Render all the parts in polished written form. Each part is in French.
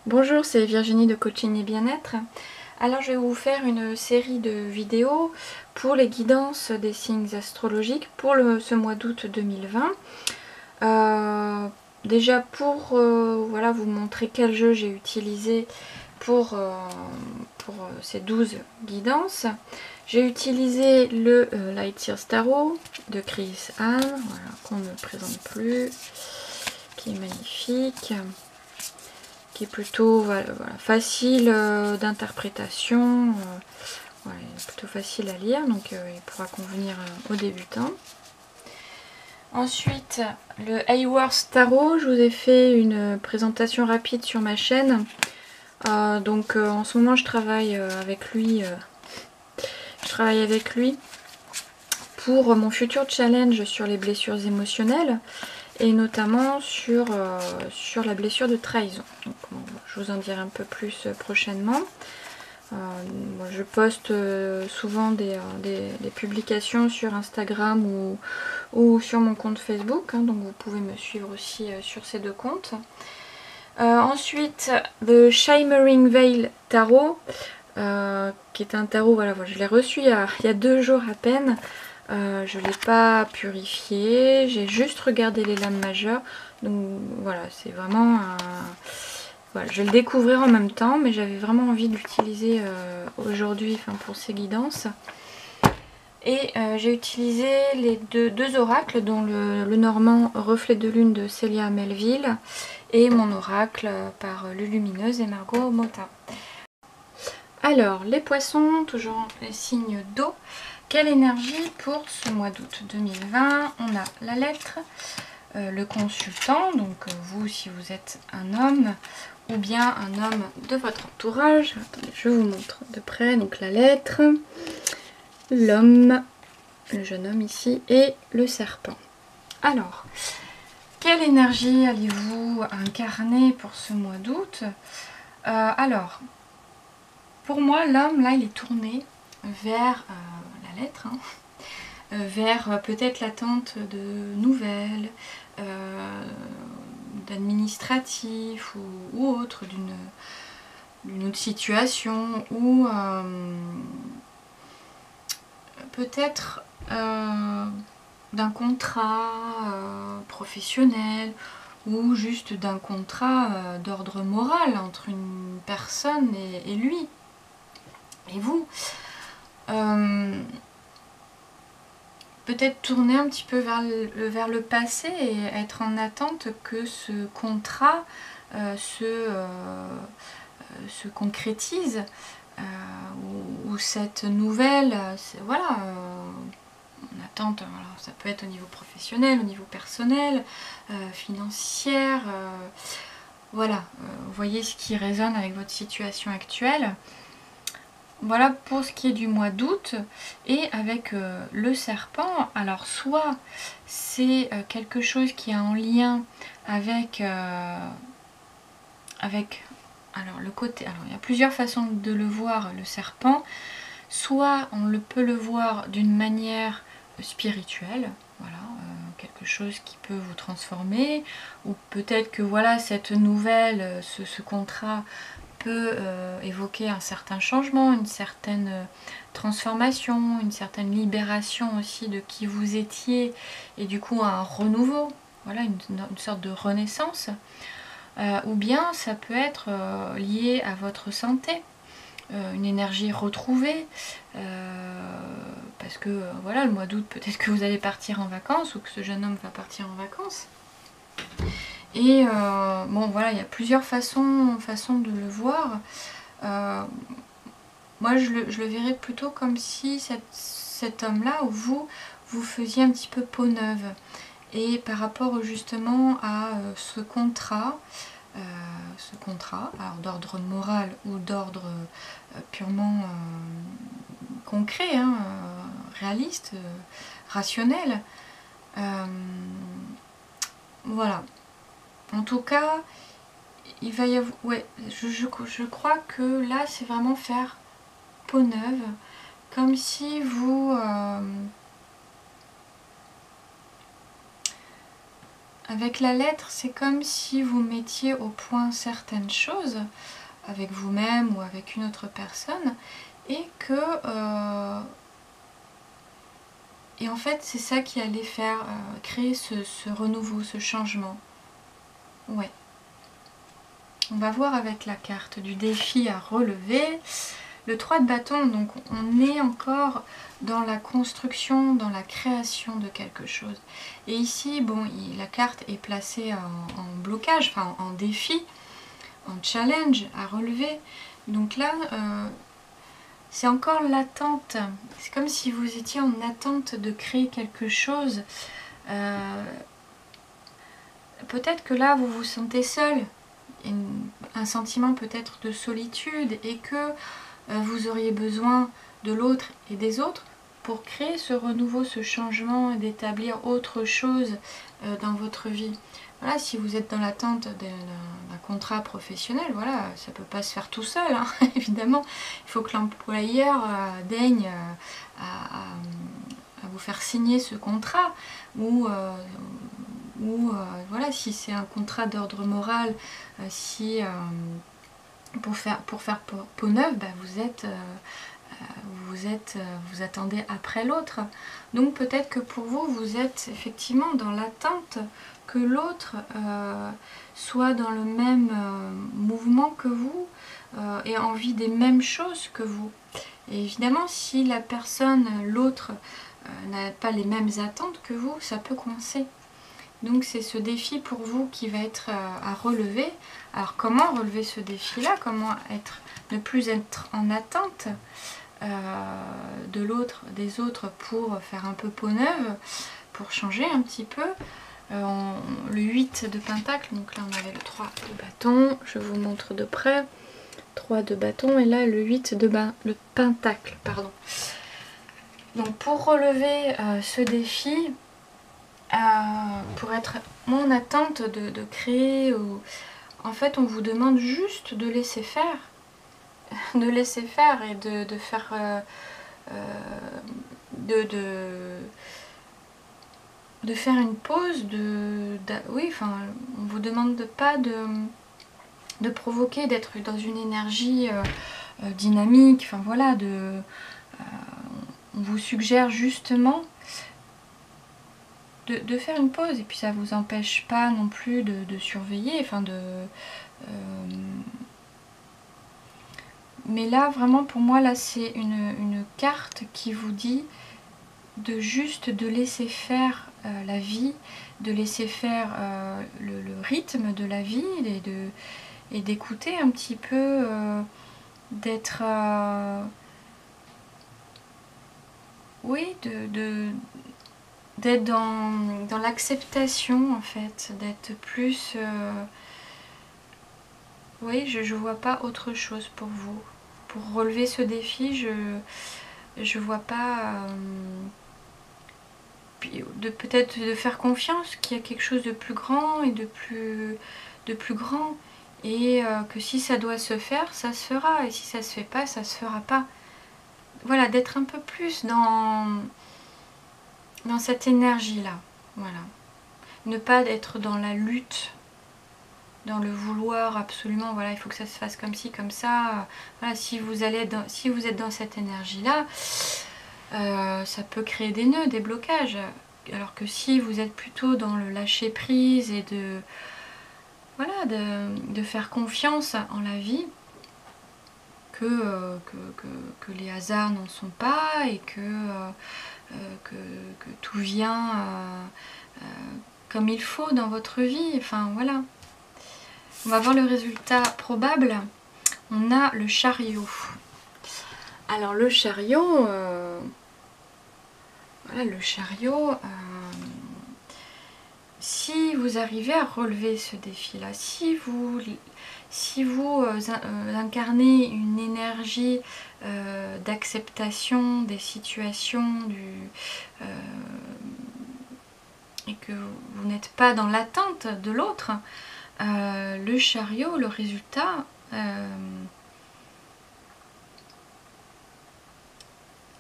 Bonjour, c'est Virginie de Coaching et Bien-être. Alors je vais vous faire une série de vidéos pour les guidances des signes astrologiques pour ce mois d'août 2020. Déjà pour voilà, vous montrer quel jeu j'ai utilisé pour ces 12 guidances. J'ai utilisé le Light Years Tarot de Chris Hahn, voilà, qu'on ne présente plus, qui est magnifique, qui est plutôt voilà, facile d'interprétation, voilà, plutôt facile à lire, donc il pourra convenir aux débutants. Ensuite, le Hayworth Tarot, je vous ai fait une présentation rapide sur ma chaîne. En ce moment je travaille avec lui. Pour mon futur challenge sur les blessures émotionnelles et notamment sur la blessure de trahison. Donc, bon, je vous en dirai un peu plus prochainement. Je poste souvent des publications sur Instagram ou sur mon compte Facebook, donc vous pouvez me suivre aussi sur ces deux comptes. Ensuite, The Shimmering Veil Tarot, qui est un tarot, voilà, je l'ai reçu il y a 2 jours à peine. Je ne l'ai pas purifié, j'ai juste regardé les lames majeures. Donc voilà, c'est vraiment un... Voilà, je vais le découvrir en même temps, mais j'avais vraiment envie de l'utiliser aujourd'hui, pour ces guidances. Et j'ai utilisé les deux oracles, dont le normand Reflet de Lune de Célia Melville et mon oracle par Lulumineuse et Margot Motta. Alors, les poissons, toujours les signes d'eau. Quelle énergie pour ce mois d'août 2020? On a la lettre, le consultant, donc vous si vous êtes un homme ou bien un homme de votre entourage. Attendez, je vous montre de près. Donc la lettre, l'homme, le jeune homme ici, et le serpent. Alors, quelle énergie allez-vous incarner pour ce mois d'août? Alors, pour moi, l'homme, là, il est tourné vers la lettre, vers peut-être l'attente de nouvelles, d'administratif ou autre, d'une autre situation, ou peut-être d'un contrat professionnel, ou juste d'un contrat d'ordre moral entre une personne et lui, et vous. Peut-être tourner un petit peu vers le passé et être en attente que ce contrat se concrétise, ou cette nouvelle, voilà, en attente, voilà, ça peut être au niveau professionnel, au niveau personnel, financière, voilà, vous voyez ce qui résonne avec votre situation actuelle. Voilà pour ce qui est du mois d'août. Et avec le serpent, alors soit c'est quelque chose qui est en lien avec alors le côté, alors il y a plusieurs façons de le voir, le serpent. Soit peut le voir d'une manière spirituelle, voilà, quelque chose qui peut vous transformer, ou peut-être que voilà, cette nouvelle, ce contrat peut évoquer un certain changement, une certaine transformation, une certaine libération aussi de qui vous étiez, et du coup un renouveau, voilà, une sorte de renaissance. Ou bien ça peut être lié à votre santé, une énergie retrouvée, parce que voilà, le mois d'août, peut-être que vous allez partir en vacances, ou que ce jeune homme va partir en vacances. Et bon voilà, il y a plusieurs façons de le voir. Moi je le verrais plutôt comme si cet homme-là, ou vous faisiez un petit peu peau neuve. Et par rapport justement à ce contrat, alors d'ordre moral ou d'ordre purement concret, réaliste, rationnel, voilà. En tout cas, il va y avoir... Ouais, je crois que là, c'est vraiment faire peau neuve. Comme si vous... Avec la lettre, c'est comme si vous mettiez au point certaines choses avec vous-même ou avec une autre personne et que et en fait c'est ça qui allait faire créer ce renouveau, ce changement. Ouais. On va voir avec la carte du défi à relever. Le 3 de bâton, donc on est encore dans la construction, dans la création de quelque chose. Et ici, bon, la carte est placée en blocage, enfin en défi, en challenge à relever. Donc là, c'est encore l'attente. C'est comme si vous étiez en attente de créer quelque chose. Peut-être que là, vous vous sentez seul. Un sentiment peut-être de solitude et que vous auriez besoin de l'autre et des autres pour créer ce renouveau, ce changement et d'établir autre chose dans votre vie. Voilà, si vous êtes dans l'attente d'un contrat professionnel, voilà, ça ne peut pas se faire tout seul, hein, évidemment. Il faut que l'employeur daigne à vous faire signer ce contrat ou voilà, si c'est un contrat d'ordre moral, si pour faire peau neuve, bah, vous attendez après l'autre. Donc peut-être que pour vous, vous êtes effectivement dans l'attente que l'autre soit dans le même mouvement que vous et envie des mêmes choses que vous. Et évidemment, si la personne, l'autre, n'a pas les mêmes attentes que vous, ça peut coincer. Donc c'est ce défi pour vous qui va être à relever. Alors comment relever ce défi-là? Comment ne plus être en attente de l'autre, des autres pour faire un peu peau neuve, pour changer un petit peu. Le 8 de pentacle, donc là on avait le 3 de bâton, je vous montre de près. 3 de bâton et là le 8 de le pentacle, pardon. Donc pour relever ce défi, pour être moins en attente de créer, en fait on vous demande juste de laisser faire, de laisser faire et de faire de faire une pause, oui, enfin on vous demande pas de provoquer, d'être dans une énergie dynamique, enfin voilà, on vous suggère justement de faire une pause, et puis ça vous empêche pas non plus de surveiller, enfin mais là vraiment pour moi là c'est une carte qui vous dit de laisser faire la vie, de laisser faire le rythme de la vie et d'écouter un petit peu, d'être oui, d'être dans l'acceptation en fait, d'être plus oui, je vois pas autre chose pour vous. Pour relever ce défi, je vois pas peut-être de faire confiance qu'il y a quelque chose de plus grand et de plus grand, et que si ça doit se faire, ça se fera, et si ça se fait pas, ça se fera pas. Voilà, d'être un peu plus dans cette énergie-là. Voilà. Ne pas être dans la lutte, dans le vouloir absolument, voilà, il faut que ça se fasse comme ci, comme ça. Voilà, si vous êtes dans cette énergie-là, ça peut créer des nœuds, des blocages. Alors que si vous êtes plutôt dans le lâcher prise et voilà, de faire confiance en la vie, que les hasards n'en sont pas et que tout vient comme il faut dans votre vie, enfin voilà. On va voir le résultat probable. On a le chariot. Alors le chariot, voilà, le chariot, si vous arrivez à relever ce défi-là, si vous incarnez une énergie d'acceptation des situations, et que vous n'êtes pas dans l'attente de l'autre, le chariot, le résultat,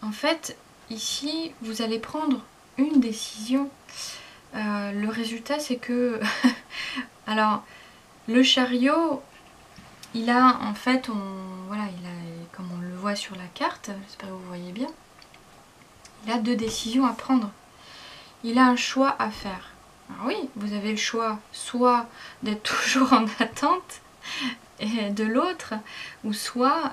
en fait, ici, vous allez prendre une décision Le résultat, c'est que... Alors, le chariot, il a en fait, voilà, il a, comme on le voit sur la carte, j'espère que vous voyez bien, il a 2 décisions à prendre. Il a un choix à faire. Alors oui, vous avez le choix soit d'être toujours en attente et de l'autre, ou soit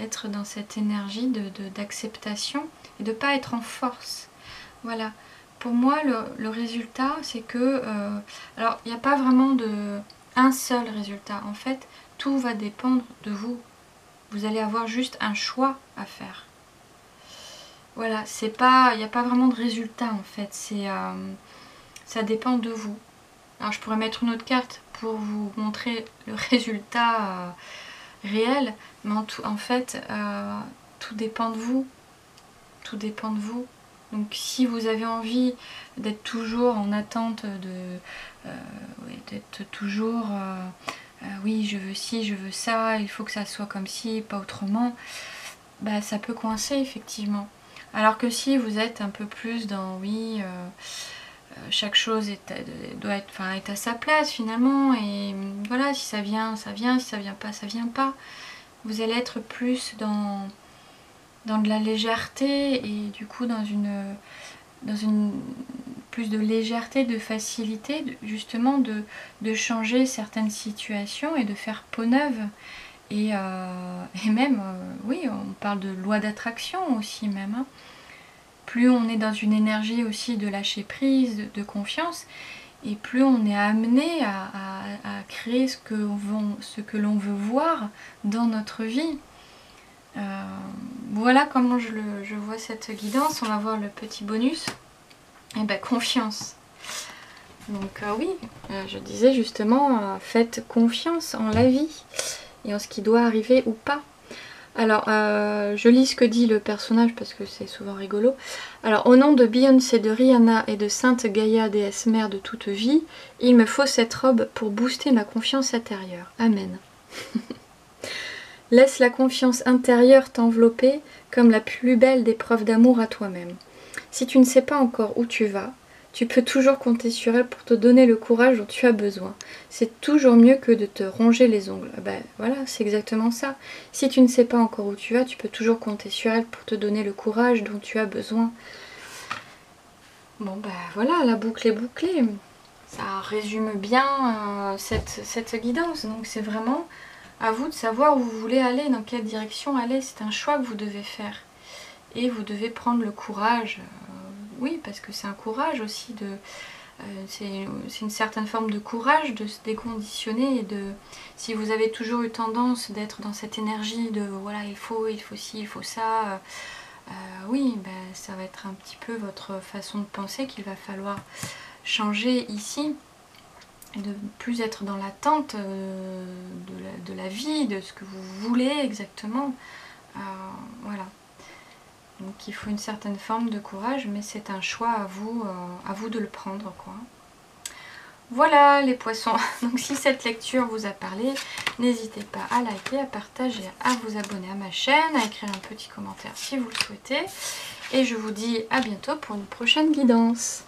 être dans cette énergie d'acceptation et de ne pas être en force. Voilà. Pour moi, le résultat, c'est que... alors, il n'y a pas vraiment un seul résultat. En fait, tout va dépendre de vous. Vous allez avoir juste un choix à faire. Voilà, c'est pas, il n'y a pas vraiment de résultat en fait, ça dépend de vous. Alors je pourrais mettre une autre carte pour vous montrer le résultat réel, mais en fait, tout dépend de vous. Tout dépend de vous. Donc si vous avez envie d'être toujours en attente d'être toujours, oui je veux ci, je veux ça, il faut que ça soit comme ci, pas autrement, bah ça peut coincer effectivement. Alors que si vous êtes un peu plus dans oui, chaque chose est à sa place finalement, et voilà, si ça vient, ça vient, si ça vient pas, ça vient pas. Vous allez être plus dans de la légèreté et du coup dans une plus de légèreté, de facilité, justement de changer certaines situations et de faire peau neuve. Et même, oui, on parle de loi d'attraction aussi même, hein. Plus on est dans une énergie aussi de lâcher prise, de confiance, et plus on est amené à créer ce que l'on veut voir dans notre vie. Voilà comment je vois cette guidance. On va voir le petit bonus. Et ben confiance. Donc oui, je disais justement, faites confiance en la vie et en ce qui doit arriver ou pas. Alors, je lis ce que dit le personnage parce que c'est souvent rigolo. Alors, au nom de Beyoncé, de Rihanna et de Sainte Gaïa, déesse mère de toute vie, il me faut cette robe pour booster ma confiance intérieure. Amen. Laisse la confiance intérieure t'envelopper comme la plus belle des preuves d'amour à toi-même. Si tu ne sais pas encore où tu vas, tu peux toujours compter sur elle pour te donner le courage dont tu as besoin. C'est toujours mieux que de te ronger les ongles. Ben voilà, c'est exactement ça. Si tu ne sais pas encore où tu vas, tu peux toujours compter sur elle pour te donner le courage dont tu as besoin. Bon ben voilà, la boucle est bouclée. Ça résume bien cette guidance. Donc c'est vraiment à vous de savoir où vous voulez aller, dans quelle direction aller. C'est un choix que vous devez faire. Et vous devez prendre le courage, oui, parce que c'est un courage aussi, c'est une certaine forme de courage de se déconditionner. Et si vous avez toujours eu tendance d'être dans cette énergie de voilà, il faut ci, il faut ça, oui, ben, ça va être un petit peu votre façon de penser qu'il va falloir changer ici. Et de ne plus être dans l'attente de la vie, de ce que vous voulez exactement. Voilà. Donc il faut une certaine forme de courage, mais c'est un choix à vous de le prendre, quoi. Voilà les poissons. Donc si cette lecture vous a parlé, n'hésitez pas à liker, à partager, à vous abonner à ma chaîne, à écrire un petit commentaire si vous le souhaitez. Et je vous dis à bientôt pour une prochaine guidance.